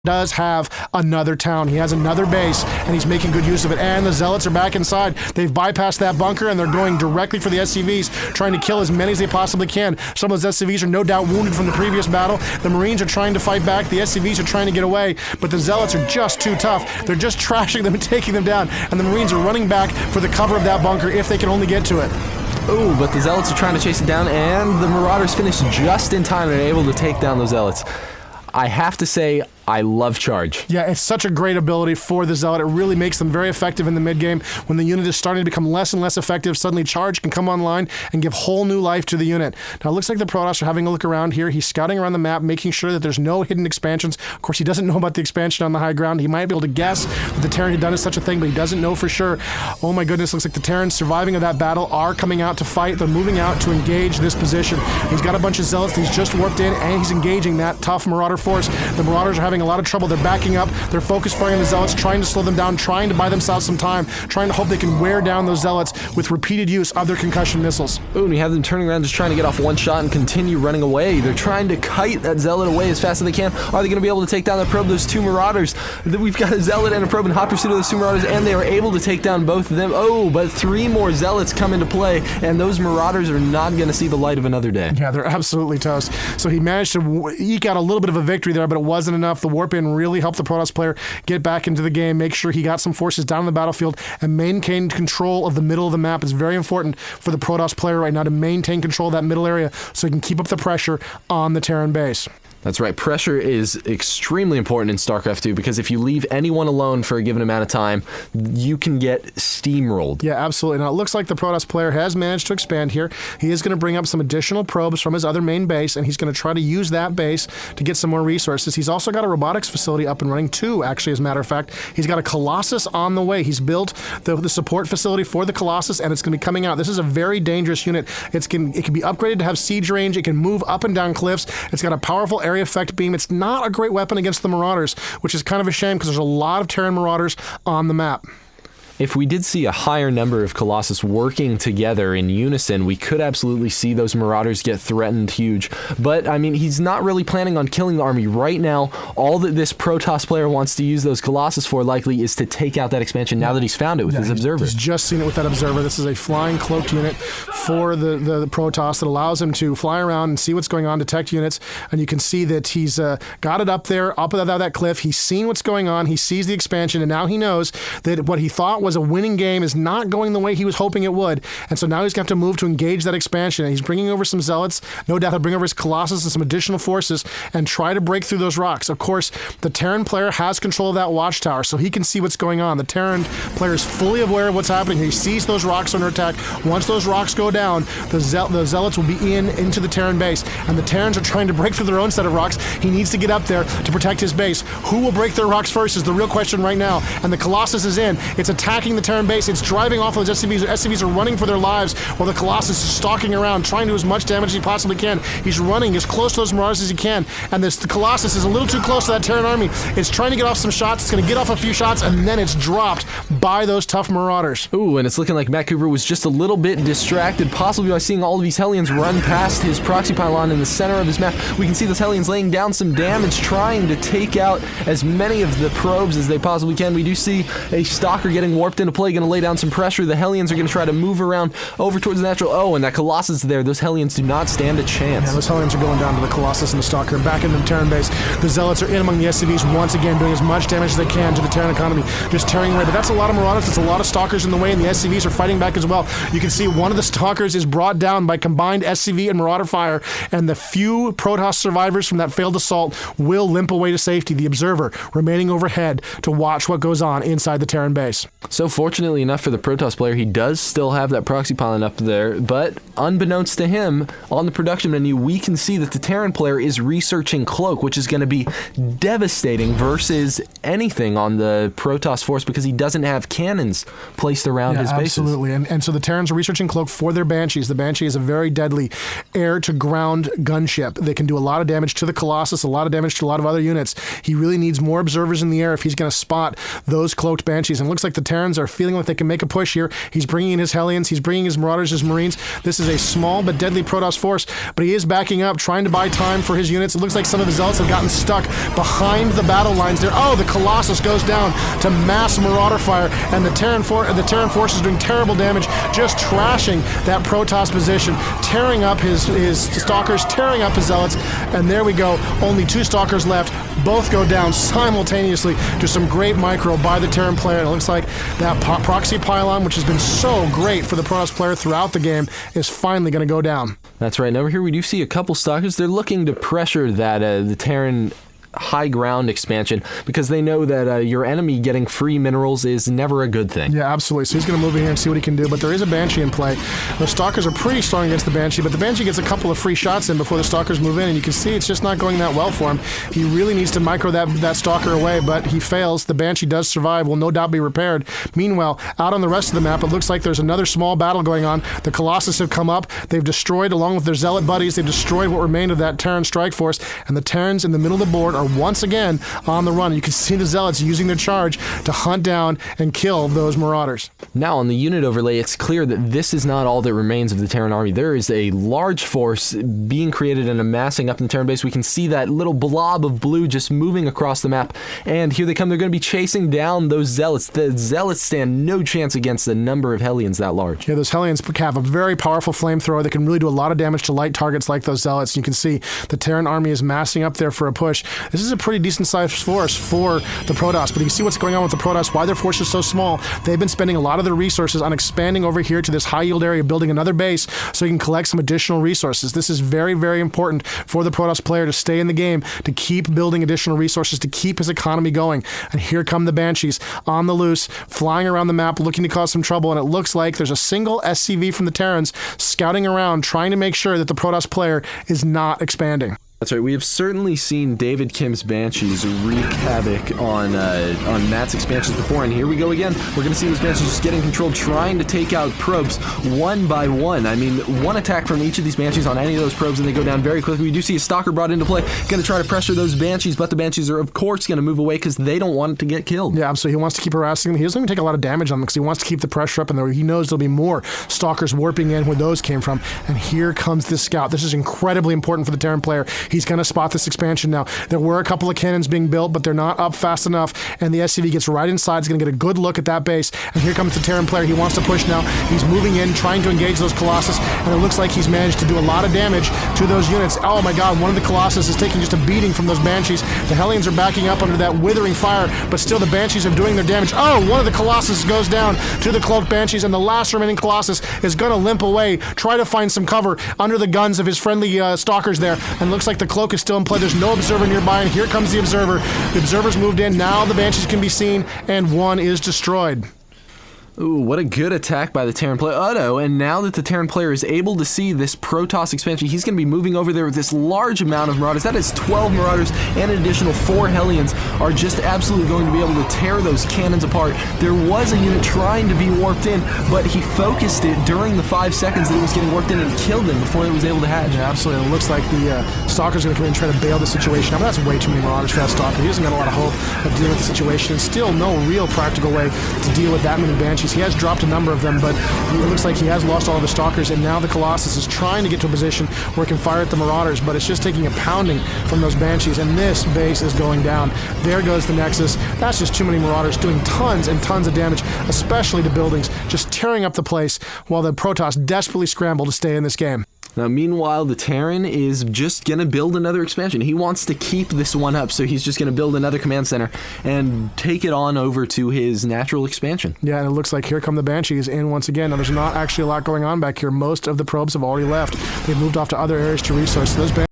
does have another town. He has another base, and he's making good use of it. And the Zealots are back inside. They've bypassed that bunker, and they're going directly for the SCVs, trying to kill as many as they possibly can. Some of those SCVs are no doubt wounded from the previous battle. The Marines are trying to fight back. The SCVs are trying to get away, but the Zealots are just too tough. They're just trashing them and taking them down, and the Marines are running back for the cover of that bunker if they can only get to it. Ooh, but the Zealots are trying to chase it down, and the Marauders finish just in time and are able to take down those Zealots. I have to say, I love Charge. Yeah, it's such a great ability for the Zealot. It really makes them very effective in the mid-game. When the unit is starting to become less and less effective, suddenly Charge can come online and give whole new life to the unit. Now, it looks like the Protoss are having a look around here. He's scouting around the map, making sure that there's no hidden expansions. Of course, he doesn't know about the expansion on the high ground. He might be able to guess that the Terran had done such a thing, but he doesn't know for sure. Oh my goodness, looks like the Terrans surviving of that battle are coming out to fight. They're moving out to engage this position. He's got a bunch of Zealots that he's just warped in, and he's engaging that tough Marauder force. The Marauders are having a lot of trouble. They're backing up. They're focused firing on the Zealots, trying to slow them down, trying to buy themselves some time, trying to hope they can wear down those Zealots with repeated use of their concussion missiles. Ooh, and we have them turning around just trying to get off one shot and continue running away. They're trying to kite that Zealot away as fast as they can. Are they going to be able to take down that probe? Those two Marauders. We've got a Zealot and a probe in hot pursuit of those two Marauders, and they are able to take down both of them. Oh, but three more Zealots come into play, and those Marauders are not going to see the light of another day. Yeah, they're absolutely toast. So he managed to eke out a little bit of a victory there, but it wasn't enough. The warp in really helped the Protoss player get back into the game, make sure he got some forces down the battlefield, and maintain control of the middle of the map. It's very important for the Protoss player right now to maintain control of that middle area so he can keep up the pressure on the Terran base. That's right. Pressure is extremely important in StarCraft 2 because if you leave anyone alone for a given amount of time, you can get steamrolled. Yeah, absolutely. Now, it looks like the Protoss player has managed to expand here. He is going to bring up some additional probes from his other main base, and he's going to try to use that base to get some more resources. He's also got a robotics facility up and running, too, actually, as a matter of fact. He's got a Colossus on the way. He's built the support facility for the Colossus, and it's going to be coming out. This is a very dangerous unit. It can be upgraded to have siege range. It can move up and down cliffs. It's got a powerful area effect beam. It's not a great weapon against the Marauders, which is kind of a shame because there's a lot of Terran Marauders on the map. If we did see a higher number of Colossus working together in unison, we could absolutely see those Marauders get threatened huge. But, I mean, he's not really planning on killing the army right now. All that this Protoss player wants to use those Colossus for, likely, is to take out that expansion now that he's found it with his Observer. He's just seen it with that Observer. This is a flying cloaked unit for the Protoss that allows him to fly around and see what's going on, detect units, and you can see that he's got it up there, up that cliff. He's seen what's going on. He sees the expansion, and now he knows that what he thought was a winning game is not going the way he was hoping it would. And so now he's got to move to engage that expansion. And he's bringing over some Zealots. No doubt he'll bring over his Colossus and some additional forces and try to break through those rocks. Of course, the Terran player has control of that watchtower, so he can see what's going on. The Terran player is fully aware of what's happening. He sees those rocks under attack. Once those rocks go down, the Zealots will be into the Terran base. And the Terrans are trying to break through their own set of rocks. He needs to get up there to protect his base. Who will break their rocks first is the real question right now. And the Colossus is in. It's attacking the Terran base. It's driving off those SCVs. The SCVs are running for their lives while the Colossus is stalking around, trying to do as much damage as he possibly can. He's running as close to those Marauders as he can, and the Colossus is a little too close to that Terran army. It's trying to get off some shots. It's going to get off a few shots, and then it's dropped by those tough Marauders. Ooh, and it's looking like Matt Cooper was just a little bit distracted, possibly by seeing all of these Hellions run past his proxy pylon in the center of his map. We can see those Hellions laying down some damage, trying to take out as many of the probes as they possibly can. We do see a Stalker getting warped into play, going to lay down some pressure. The Hellions are going to try to move around over towards the natural. Oh, and that Colossus there. Those Hellions do not stand a chance. Yeah, those Hellions are going down to the Colossus and the Stalker. Back in the Terran base, the Zealots are in among the SCVs once again, doing as much damage as they can to the Terran economy, just tearing away. But that's a lot of Marauders. That's a lot of Stalkers in the way, and the SCVs are fighting back as well. You can see one of the Stalkers is brought down by combined SCV and Marauder fire, and the few Protoss survivors from that failed assault will limp away to safety. The Observer remaining overhead to watch what goes on inside the Terran base. So fortunately enough for the Protoss player, he does still have that proxy pylon up there, but unbeknownst to him, on the production menu, we can see that the Terran player is researching Cloak, which is going to be devastating versus anything on the Protoss force because he doesn't have cannons placed around his bases. Absolutely, and so the Terrans are researching Cloak for their Banshees. The Banshee is a very deadly air-to-ground gunship. They can do a lot of damage to the Colossus, a lot of damage to a lot of other units. He really needs more observers in the air if he's going to spot those cloaked Banshees. And it looks like the Terran Terrans are feeling like they can make a push here. He's bringing in his Hellions, he's bringing his Marauders, his Marines. This is a small but deadly Protoss force, but he is backing up, trying to buy time for his units. It looks like some of his Zealots have gotten stuck behind the battle lines there. Oh, the Colossus goes down to mass Marauder fire, and the Terran force is doing terrible damage, just trashing that Protoss position, tearing up his Stalkers, tearing up his Zealots, and there we go. Only 2 Stalkers left. Both go down simultaneously to some great micro by the Terran player. And it looks like that proxy pylon, which has been so great for the Protoss player throughout the game, is finally going to go down. That's right. And over here we do see a couple Stalkers. They're looking to pressure that the Terran high ground expansion, because they know that your enemy getting free minerals is never a good thing. Yeah, absolutely. So he's going to move in here and see what he can do, but there is a Banshee in play. The Stalkers are pretty strong against the Banshee, but the Banshee gets a couple of free shots in before the Stalkers move in, and you can see it's just not going that well for him. He really needs to micro that Stalker away, but he fails. The Banshee does survive, will no doubt be repaired. Meanwhile, out on the rest of the map, it looks like there's another small battle going on. The Colossus have come up. They've destroyed, along with their Zealot buddies, they've destroyed what remained of that Terran strike force, and the Terrans in the middle of the board are once again on the run. You can see the Zealots using their charge to hunt down and kill those Marauders. Now, on the unit overlay, it's clear that this is not all that remains of the Terran army. There is a large force being created and amassing up in the Terran base. We can see that little blob of blue just moving across the map, and here they come. They're going to be chasing down those Zealots. The Zealots stand no chance against the number of Hellions that large. Yeah, those Hellions have a very powerful flamethrower that can really do a lot of damage to light targets like those Zealots. You can see the Terran army is massing up there for a push. This is a pretty decent sized force for the Protoss, but you can see what's going on with the Protoss, why their force is so small. They've been spending a lot of their resources on expanding over here to this high yield area, building another base so you can collect some additional resources. This is very, very important for the Protoss player to stay in the game, to keep building additional resources, to keep his economy going. And here come the Banshees on the loose, flying around the map, looking to cause some trouble, and it looks like there's a single SCV from the Terrans scouting around, trying to make sure that the Protoss player is not expanding. That's right. We have certainly seen David Kim's Banshees wreak havoc on Matt's expansions before, and here we go again. We're going to see these Banshees just getting controlled, trying to take out probes one by one. I mean, one attack from each of these Banshees on any of those probes, and they go down very quickly. We do see a Stalker brought into play, going to try to pressure those Banshees, but the Banshees are, of course, going to move away because they don't want it to get killed. Yeah, so he wants to keep harassing them. He doesn't even take a lot of damage on them because he wants to keep the pressure up, and he knows there'll be more Stalkers warping in where those came from. And here comes this scout. This is incredibly important for the Terran player. He's going to spot this expansion now. There were a couple of cannons being built, but they're not up fast enough, and the SCV gets right inside. He's going to get a good look at that base, and here comes the Terran player. He wants to push now. He's moving in, trying to engage those Colossus, and it looks like he's managed to do a lot of damage to those units. Oh my god, one of the Colossus is taking just a beating from those Banshees. The Hellions are backing up under that withering fire, but still the Banshees are doing their damage. Oh, one of the Colossus goes down to the cloaked Banshees, and the last remaining Colossus is going to limp away, try to find some cover under the guns of his friendly Stalkers there, and looks like the cloak is still in play. There's no Observer nearby, and here comes the Observer. The Observer's moved in. Now the Banshees can be seen, and one is destroyed. Ooh, what a good attack by the Terran player. And now that the Terran player is able to see this Protoss expansion, he's going to be moving over there with this large amount of Marauders. That is 12 Marauders, and an additional 4 Hellions are just absolutely going to be able to tear those cannons apart. There was a unit trying to be warped in, but he focused it during the 5 seconds that it was getting warped in and killed him before it was able to hatch. Yeah, absolutely. It looks like the Stalker's going to come in and try to bail the situation. Now, that's way too many Marauders for that Stalker. He hasn't got a lot of hope of dealing with the situation, and still no real practical way to deal with that many Banshees. He has dropped a number of them, but it looks like he has lost all of his Stalkers, and now the Colossus is trying to get to a position where it can fire at the Marauders, but it's just taking a pounding from those Banshees, and this base is going down. There goes the Nexus. That's just too many Marauders doing tons and tons of damage, especially to buildings, just tearing up the place while the Protoss desperately scramble to stay in this game. Now, meanwhile, the Terran is just going to build another expansion. He wants to keep this one up, so he's just going to build another command center and take it on over to his natural expansion. Yeah, and it looks like here come the Banshees in once again. Now, there's not actually a lot going on back here. Most of the probes have already left. They've moved off to other areas to resource. So those